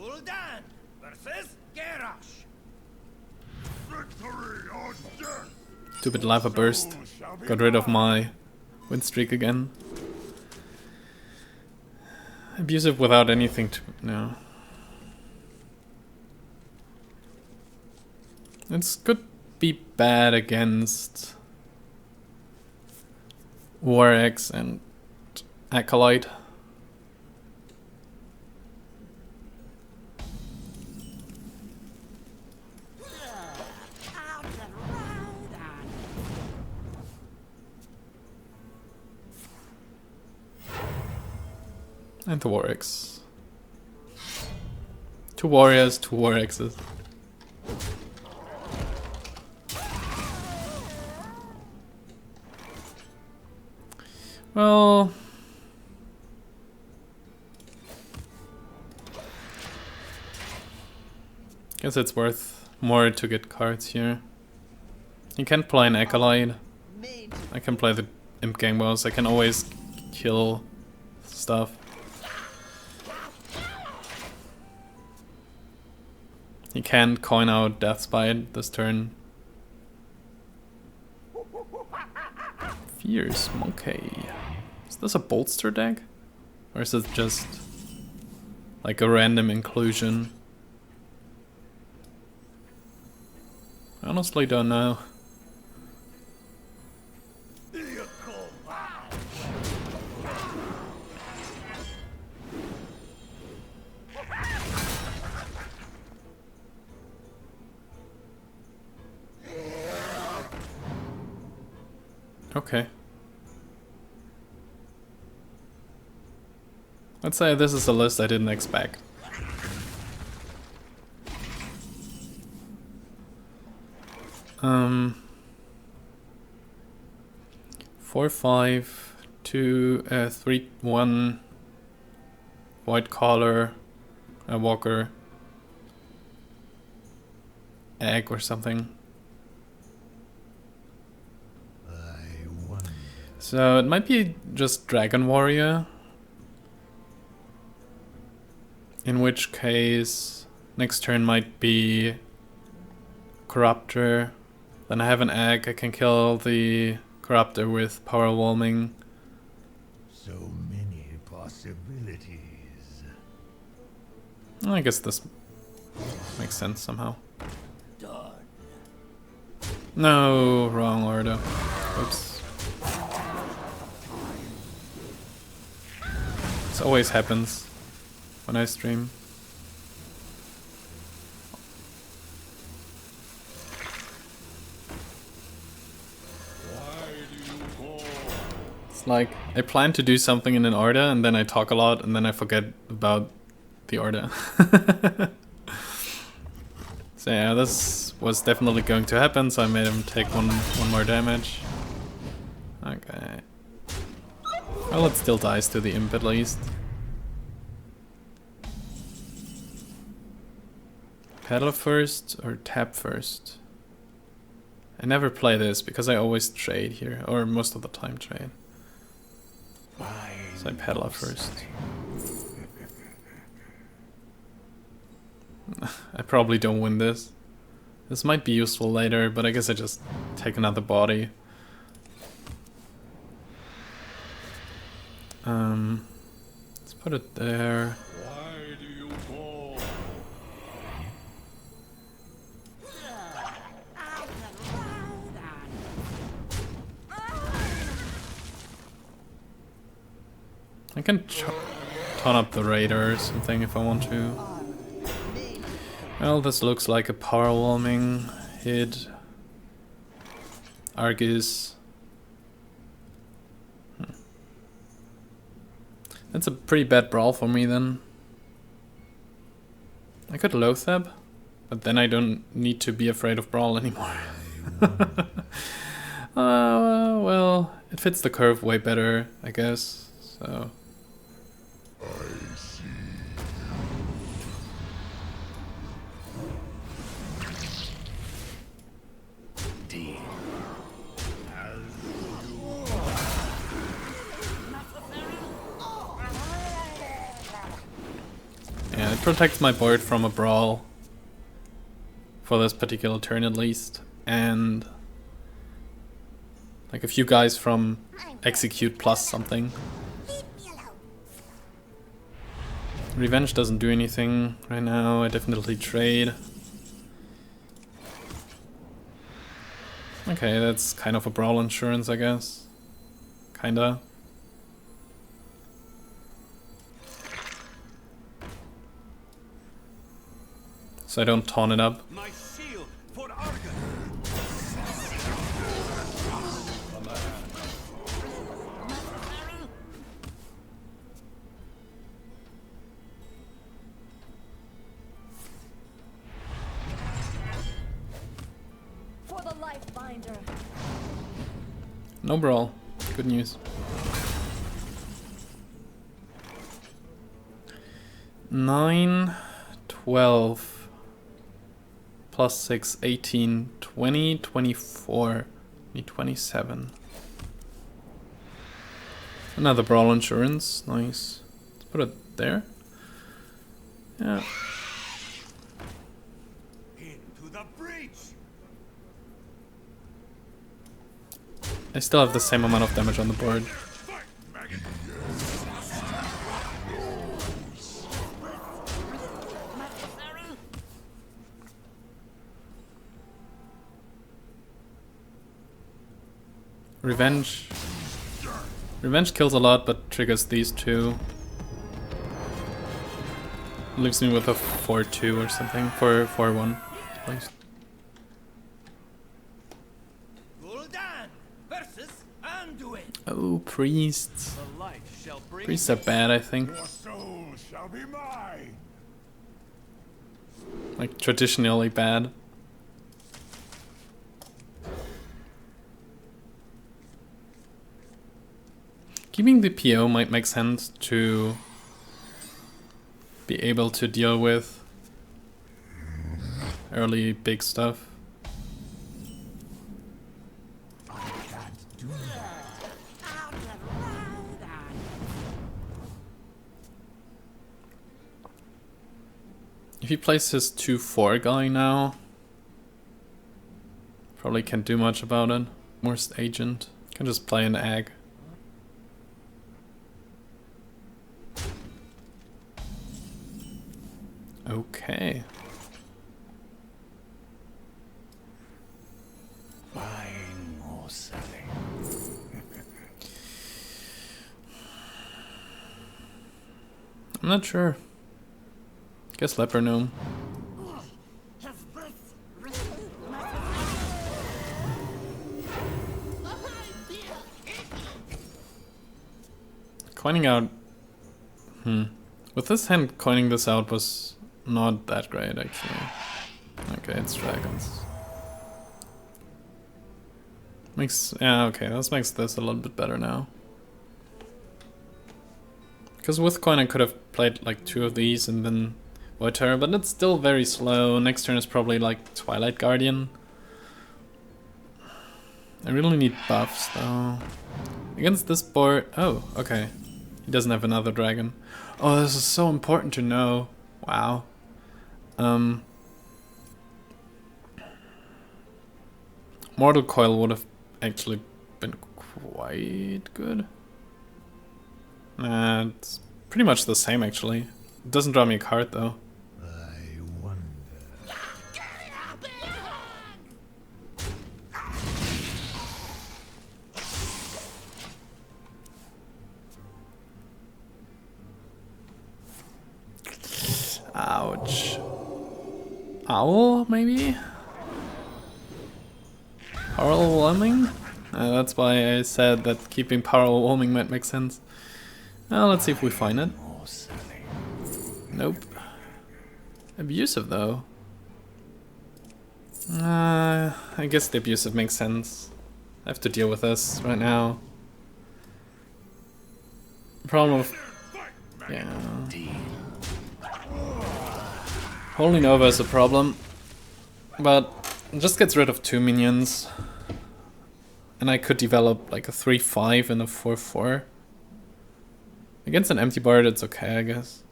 Gul'dan versus Garrosh. Victory or death. Stupid lava burst. Got rid of my win streak again. Abusive without anything to... no. This could be bad against Warx and Acolyte. And the Warx. 2 warriors, 2 Warxes. Well, guess it's worth more to get cards here. You can't play an Acolyte. I can play the Imp Gang boss. I can always kill stuff. He can't coin out Deathspite this turn. Fierce Monkey. Is this a bolster deck? Or is it just like a random inclusion? I honestly don't know. Okay. Let's say this is a list I didn't expect. Um, 4, 5, 2, 3, 1, White Collar, a Walker, Egg or something. So it might be just Dragon Warrior. In which case, next turn might be Corruptor. Then I have an Egg, I can kill the Corruptor with Power Whelming. So many possibilities. I guess this makes sense somehow. Done. No, wrong order. Oops. This always happens when I stream. It's like I plan to do something in an order and then I talk a lot and then I forget about the order. So yeah, this was definitely going to happen, so I made him take one more damage. Okay. Well, it still dies to the Imp at least. Peddler first or tap first? I never play this because I always trade here, or most of the time trade. So I Peddler first. I probably don't win this. This might be useful later, but I guess I just take another body. Let's put it there. Why do you fall? I can ton up the Raider or something if I want to. Well, this looks like a power whelming hit. Argus. That's a pretty bad brawl for me then. I could Loatheb, but then I don't need to be afraid of brawl anymore. Well, it fits the curve way better, I guess, so... Yeah, it protects my board from a brawl. For this particular turn at least. And like a few guys from execute plus something. Revenge doesn't do anything right now. I definitely trade. Okay, that's kind of a brawl insurance, I guess. Kinda. So I don't taunt it up. My shield for Argon. For the life binder. No brawl. Good news. 9, 12. Plus 6, 18, 20, 24, 27. Another brawl insurance, nice. Let's put it there. Yeah. Into the breach. I still have the same amount of damage on the board. Revenge. Revenge kills a lot, but triggers these two. Leaves me with a 4-2 or something. 4-1, at least. Gul'dan versus Anduin. Oh, priests. The light shall bring. Priests are bad, I think. Your soul shall be mine. Like, traditionally bad. Keeping the PO might make sense to be able to deal with early big stuff. I can't do that. If he plays his 2-4 guy now, probably can't do much about it. Worst agent. Can just play an egg. Okay. Buying or selling. I'm not sure. Guess leper gnome. Coining out. With this hand, coining this out was not that great, actually. Okay, it's dragons. Yeah, okay, this makes this a little bit better now. Because with coin I could have played like 2 of these and then Void Terror, but it's still very slow. Next turn is probably like Twilight Guardian. I really need buffs though. Against this board... Oh, okay. He doesn't have another dragon. Oh, this is so important to know. Wow. Mortal Coil would have actually been quite good. Nah, it's pretty much the same actually. It doesn't draw me a card though. I wonder. Ouch. Owl, maybe? Power Overwhelming? That's why I said that keeping Power Overwhelming might make sense. Well, let's see if we find it. Or selling. Nope. Abusive though. I guess the Abusive makes sense. I have to deal with this right now. Problem of... Yeah. Holding over is a problem. But it just gets rid of 2 minions. And I could develop like a 3-5 and a 4-4. Against an empty board it's okay, I guess.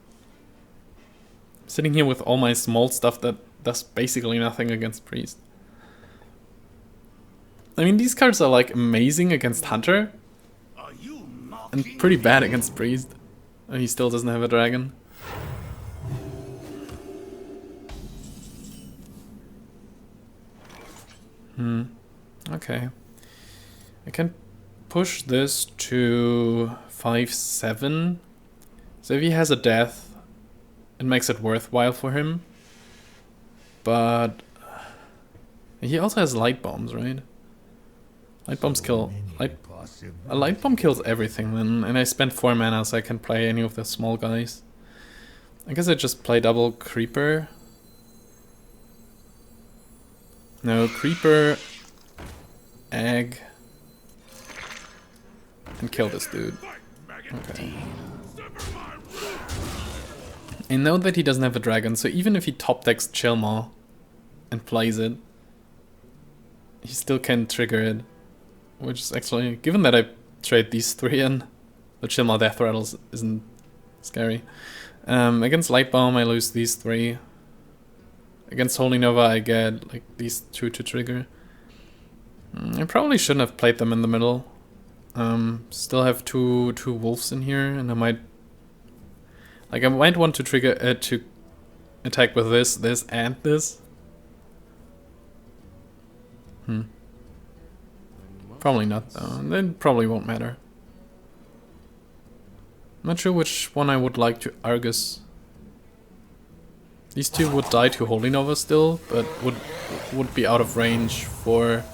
Sitting here with all my small stuff that does basically nothing against Priest. I mean, these cards are like amazing against Hunter. Are you And mocking pretty me? bad against Priest. And he still doesn't have a dragon. Okay. I can push this to 5-7. So if he has a death, it makes it worthwhile for him. But he also has light bombs, right? Light bombs kill. A light bomb kills everything then, and I spent 4 mana so I can play any of the small guys. I guess I just play double Creeper. No, Creeper, Egg, and kill this dude. Okay. I know that he doesn't have a dragon, so even if he top decks Chillmaw and plays it, he still can trigger it. Which is actually, given that I trade these 3 in, the Chillmaw Death Rattles isn't scary. Against Light Bomb I lose these 3. Against Holy Nova I get like these 2 to trigger. I probably shouldn't have played them in the middle. Still have two wolves in here, and I might want to trigger to attack with this, and this. Probably not though. That probably won't matter. I'm not sure which one I would like to Argus. These 2 would die to Holy Nova still, but would be out of range for,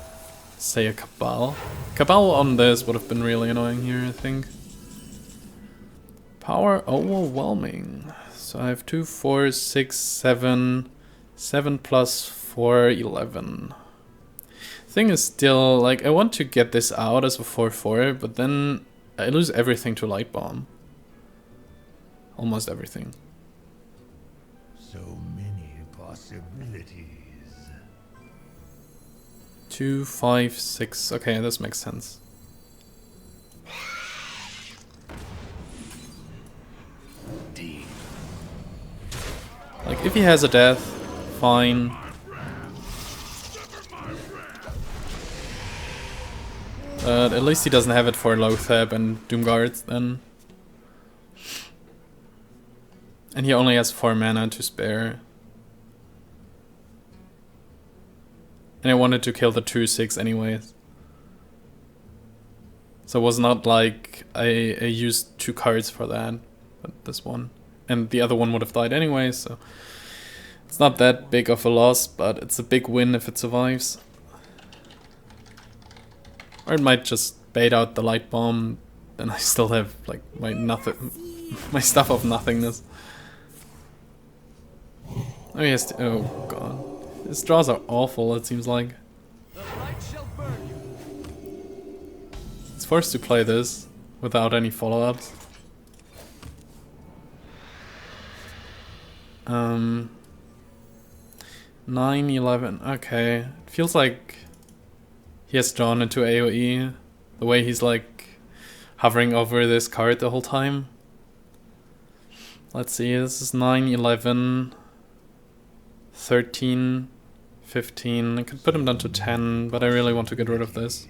say, a Cabal. Cabal on this would have been really annoying here, I think. Power overwhelming. So I have 2, 4, 6, 7. 7 plus 4, 11. Thing is still, like, I want to get this out as a 4-4, but then I lose everything to Light Bomb. Almost everything. So many possibilities. 2, 5, 6. Okay, this makes sense. Like, if he has a death, fine. But at least he doesn't have it for Loatheb and Doomguard then. And he only has 4 mana to spare. And I wanted to kill the 2/6 anyways. So it was not like I used 2 cards for that, but this one. And the other one would have died anyway, so it's not that big of a loss, but it's a big win if it survives. Or it might just bait out the Light Bomb, then I still have like my stuff of nothingness. Oh yes, oh god. His draws are awful, it seems like. The light shall burn you. It's forced to play this without any follow-ups. 9, 11, okay. It feels like he has drawn into AoE, the way he's like hovering over this card the whole time. Let's see, this is 9, 11, 13, 15. I could put him down to 10, but I really want to get rid of this.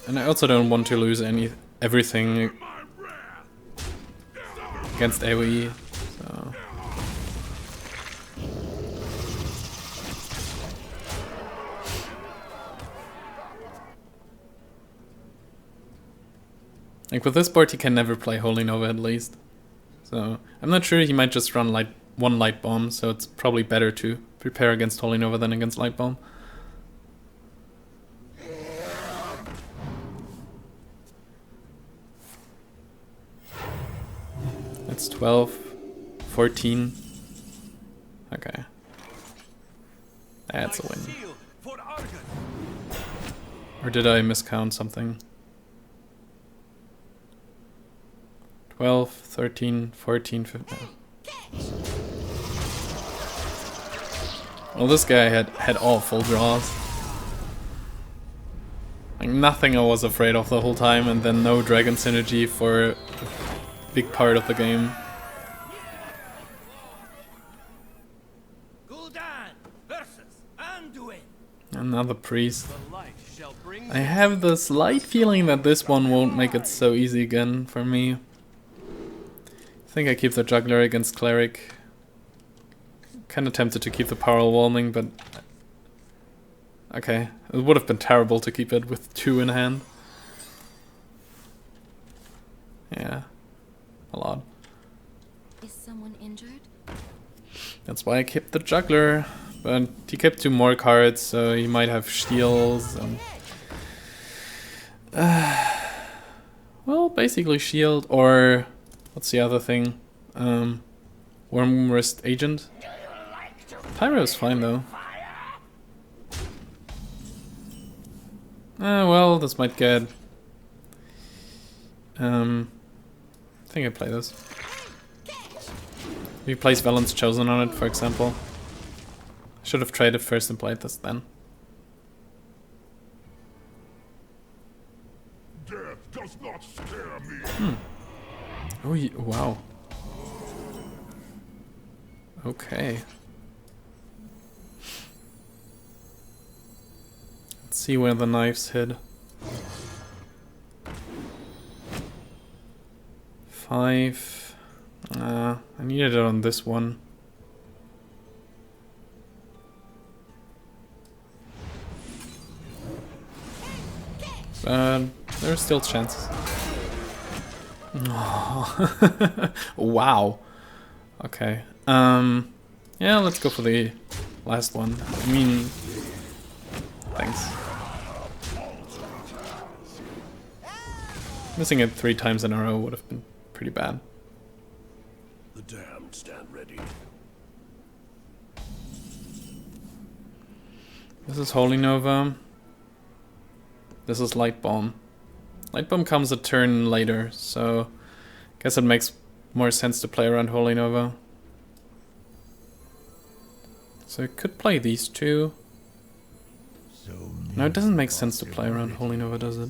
And I also don't want to lose everything against AoE, so... Like with this board he can never play Holy Nova at least. So I'm not sure, he might just run one Light Bomb, so it's probably better to prepare against Holy Nova than against Light Bomb. That's 12, 14. Okay. That's a win. Seal for Argus. Or did I miscount something? 12, 13, 14, 15. Well, this guy had all full draws. Like nothing I was afraid of the whole time, and then no dragon synergy for big part of the game. Gul'dan versus Anduin. Another priest. The light shall bring I have the slight feeling that this one won't make it so easy again for me. I think I keep the Juggler against Cleric. Kinda tempted to keep the Power Overwhelming, but... okay, it would have been terrible to keep it with 2 in hand. Yeah, a lot. Is someone injured? That's why I kept the Juggler. But he kept 2 more cards, so he might have shields and... well, basically shield, or... what's the other thing? Worm Wrist Agent? Pyro's fine though. Well, this might get... I think I play this. If he plays Valen's Chosen on it, for example. Should have traded first and played this then. Death does not scare me. Oh, wow. Okay. Let's see where the knives hit. 5. I needed it on this one. But there are still chances. Wow. Okay. Yeah, let's go for the last one. I mean, thanks. Missing it 3 times in a row would have been pretty bad. The damned stand ready. This is Holy Nova. This is Light Bomb. Light Bomb comes a turn later, so I guess it makes more sense to play around Holy Nova. So I could play these 2. No, it doesn't make sense to play around Holy Nova, does it?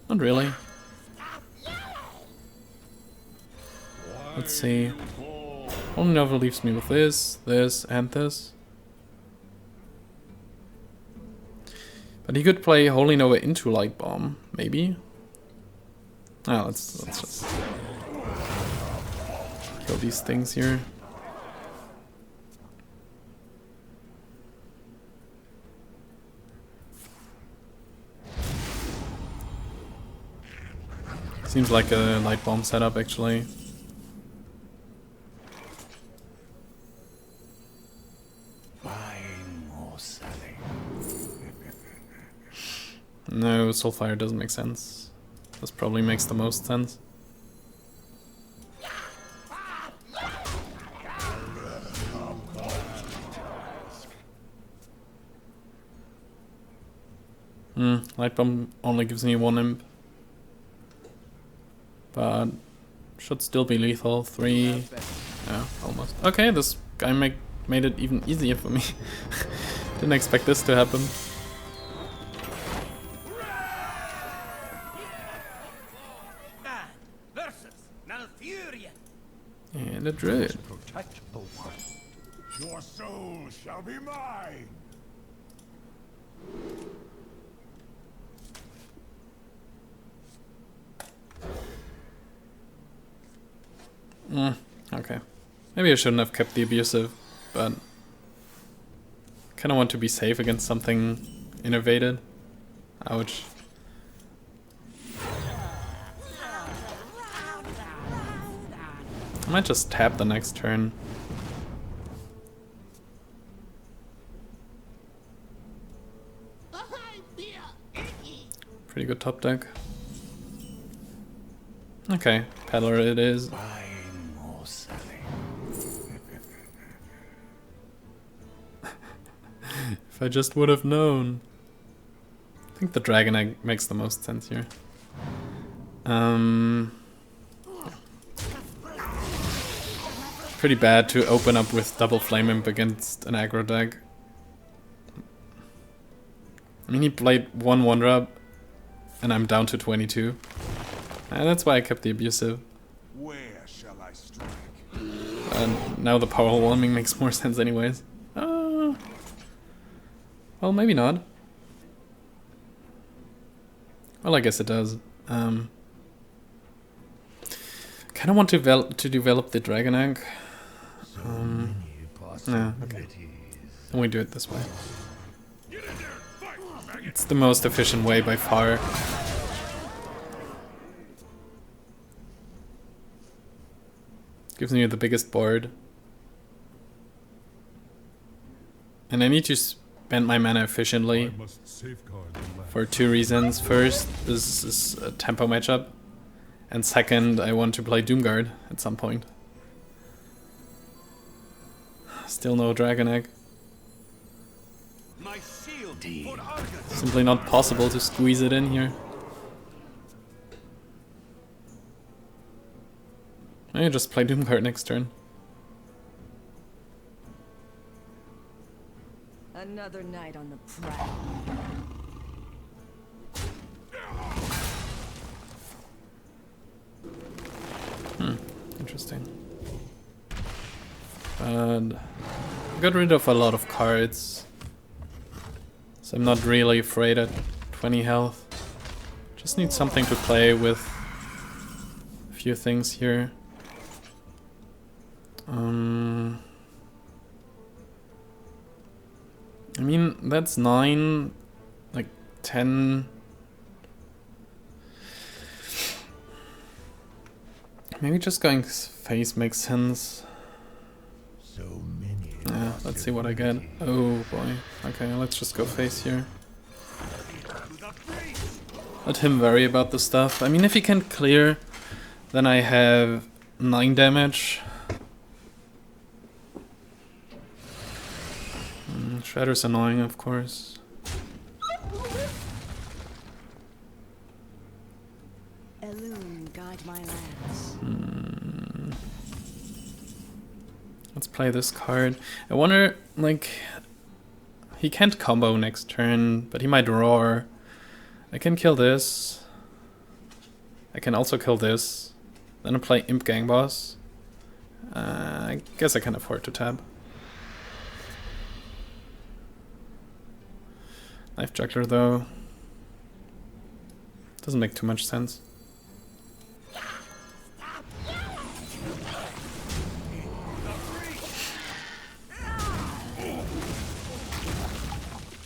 Not really. Let's see. Holy Nova leaves me with this, this, and this. But he could play Holy Nova into Light Bomb, maybe. Ah, let's just kill these things here. Seems like a Light Bomb setup, actually. Buying or selling. No, Soulfire doesn't make sense. This probably makes the most sense. Light Bomb only gives me 1 imp. But should still be lethal. 3. Yeah, almost. Okay, this guy made it even easier for me. Didn't expect this to happen. And a druid. Protect the one. Your soul shall be mine. Okay. Maybe I shouldn't have kept the Abusive, but I kinda want to be safe against something innovated. Ouch. I might just tap the next turn. Pretty good top deck. Okay, Peddler it is. Buying or selling. If I just would have known. I think the Dragon Egg makes the most sense here. Pretty bad to open up with double Flame Imp against an aggro deck. I mean, he played 1 1-drop and I'm down to 22. And that's why I kept the Abusive. shall I strike? And now the power warming makes more sense anyways. Well, maybe not. Well, I guess it does. Kind of want to develop the dragon egg. No, okay. Then we do it this way. It's the most efficient way by far. Gives me the biggest board. And I need to spend my mana efficiently for two reasons. First, this is a tempo matchup. And second, I want to play Doomguard at some point. Still no dragon egg. Simply not possible to squeeze it in here. I just play Doomguard next turn. Another night on the prowl. Interesting. And I got rid of a lot of cards, so I'm not really afraid at 20 health. Just need something to play with. A few things here. I mean, that's 9, like 10. Maybe just going face makes sense. So many. Yeah, let's see what I get. Oh boy. Okay, let's just go face here. Let him worry about the stuff. I mean, if he can clear, then I have 9 damage. Shredder's annoying, of course. Elune, guide my lands. Let's play this card. I wonder, like, he can't combo next turn, but he might roar. I can kill this. I can also kill this. Then I play Imp Gang Boss. I guess I can afford to tab. Knife Juggler though. Doesn't make too much sense.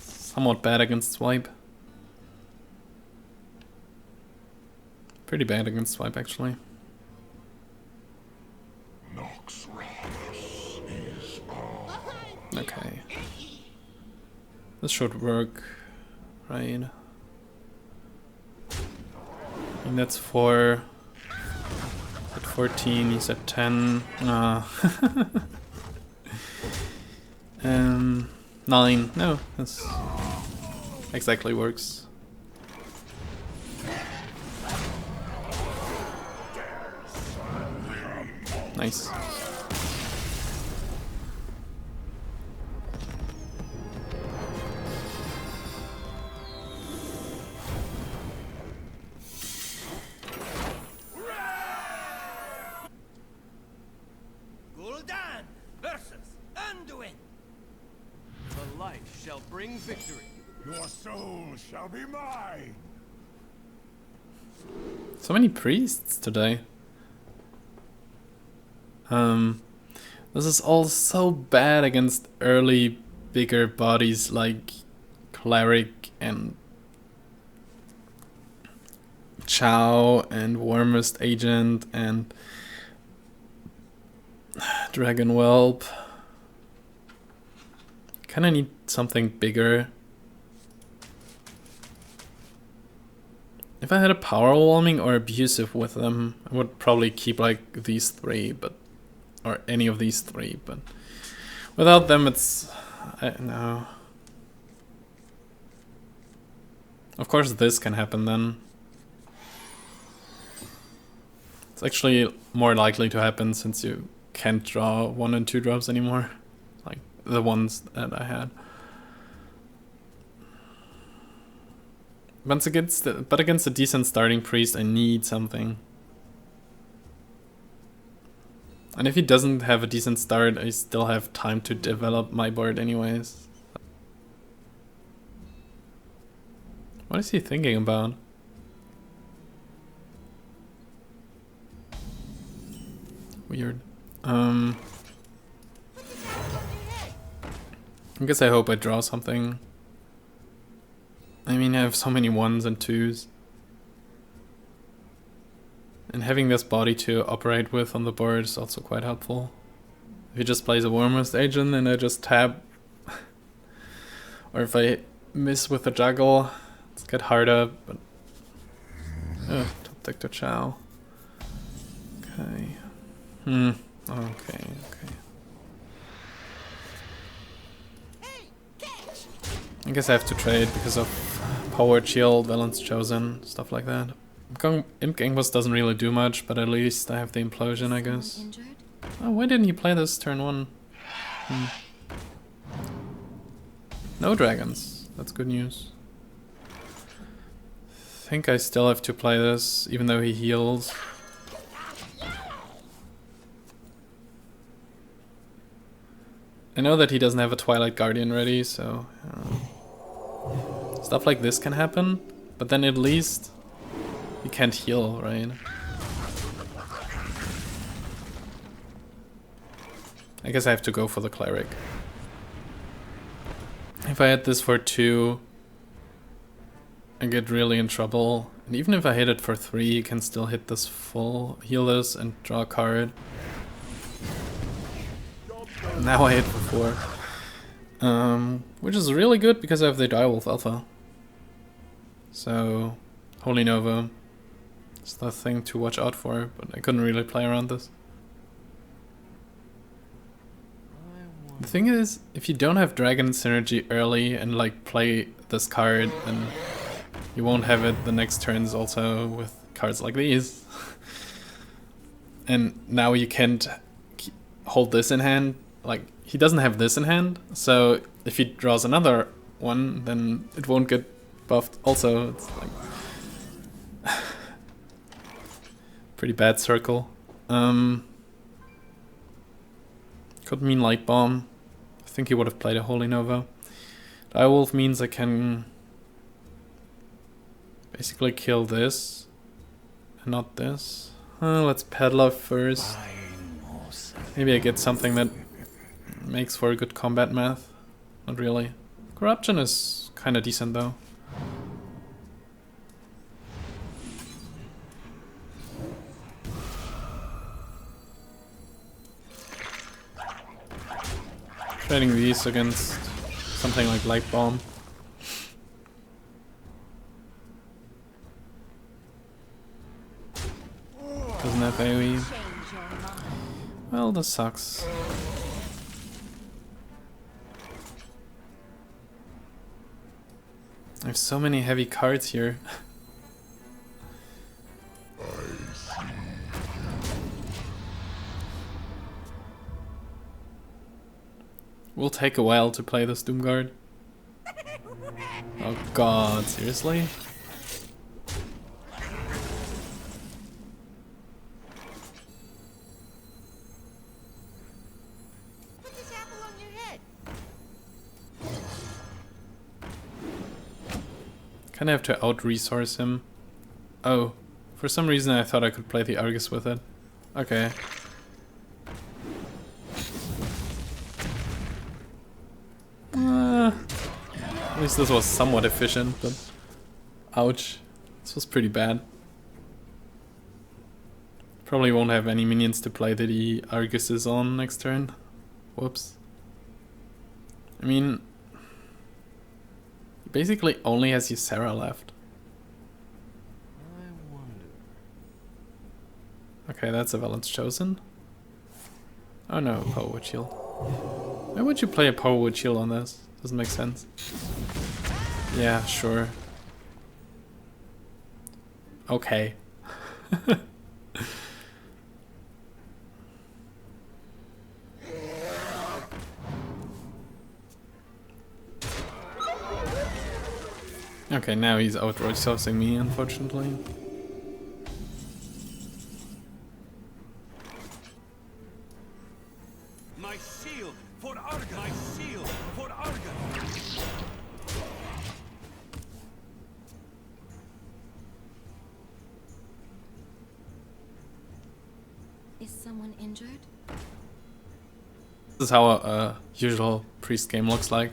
Somewhat bad against swipe. Pretty bad against swipe actually. Okay. This should work, right? And that's 4. At 14, he's at 10. 9. No, this exactly works. Nice. Gul'dan versus Anduin. The light shall bring victory. Your soul shall be mine. So many priests today. This is all so bad against early bigger bodies like Cleric and Chow and Warmest Agent and Dragon Whelp. Kinda need something bigger. If I had a power warming or abusive with them, I would probably keep like these 3, but or any of these 3, but without them it's no. Of course this can happen then. It's actually more likely to happen since you can't draw 1 and 2 drops anymore, like the ones that I had. But against a decent starting priest, I need something. And if he doesn't have a decent start, I still have time to develop my board anyways. What is he thinking about? Weird. I guess I hope I draw something. I mean, I have so many 1s and 2s. And having this body to operate with on the board is also quite helpful. If he just plays a Warmest Agent and I just tap, or if I miss with the Juggle, it's get harder, but... top deck to Chow. Okay. Okay. I guess I have to trade because of Power Shield, Balance Chosen, stuff like that. Imp Gangbus doesn't really do much, but at least I have the Imp-losion, I guess. Oh, why didn't he play this turn 1? No dragons. That's good news. I think I still have to play this, even though he heals. I know that he doesn't have a Twilight Guardian ready, so... stuff like this can happen, but then at least he can't heal, right? I guess I have to go for the Cleric. If I had this for 2, I get really in trouble. And even if I hit it for 3, you can still hit this full, heal this, and draw a card. Now I hit for 4. Which is really good because I have the Direwolf Alpha. So, Holy Nova is the thing to watch out for, but I couldn't really play around this. The thing is, if you don't have Dragon Synergy early and like play this card, then you won't have it the next turns also with cards like these. And now you can't hold this in hand. Like, he doesn't have this in hand, so if he draws another one, then it won't get buffed. Also, it's like pretty bad circle. Could mean Light Bomb. I think he would have played a Holy Nova. Direwolf means I can basically kill this and not this. Let's Peddler first. Maybe I get something that makes for a good combat math. Not really. Corruption is kind of decent though. Trading these against something like Light Bomb. Doesn't have AoE. Well, this sucks. I have so many heavy cards here. Will take a while to play this Doomguard. Oh god, seriously? Put this apple on your head. Kinda have to out-resource him. Oh, for some reason I thought I could play the Argus with it. Okay. At least this was somewhat efficient, but ouch. This was pretty bad. Probably won't have any minions to play that the Argus is on next turn. Whoops. I mean, he basically only has Ysera left. Okay, that's a Balance Chosen. Oh no, Power Wood Shield. Why would you play a Power Wood Shield on this? Doesn't make sense. Yeah, sure. Okay. Okay, now he's out-resourcing me, unfortunately. My shield for Argon. My shield for Argon. Is someone injured? This is how a usual priest game looks like.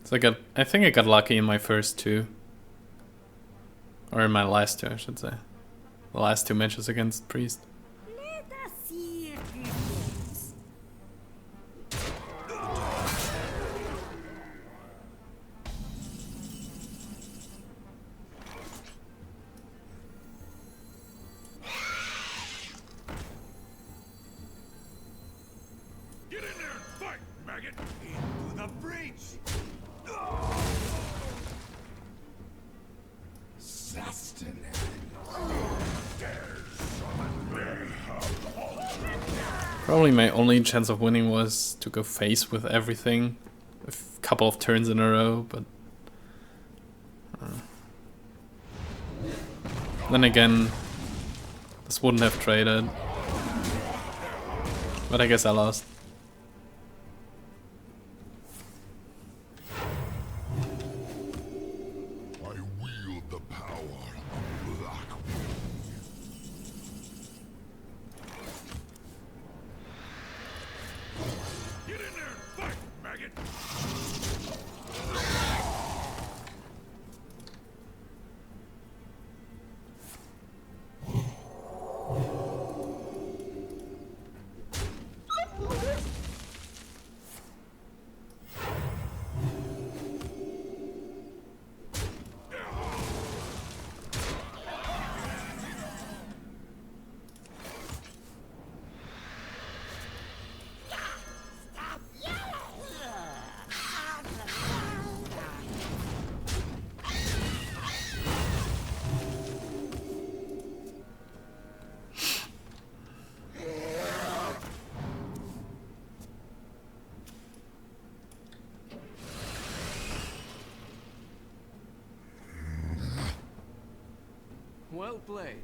So I think I got lucky in my first two. Or in my last two, I should say. The last two matches against priest. Let us see if it works. Get in there and fight, maggot! Into the breach. Sustenance. Dare summon mayhem. Probably my only chance of winning was to go face with everything a couple of turns in a row, but then again, this wouldn't have traded. But I guess I lost. I wield the power of black. Get in there and fight, maggot! Well played.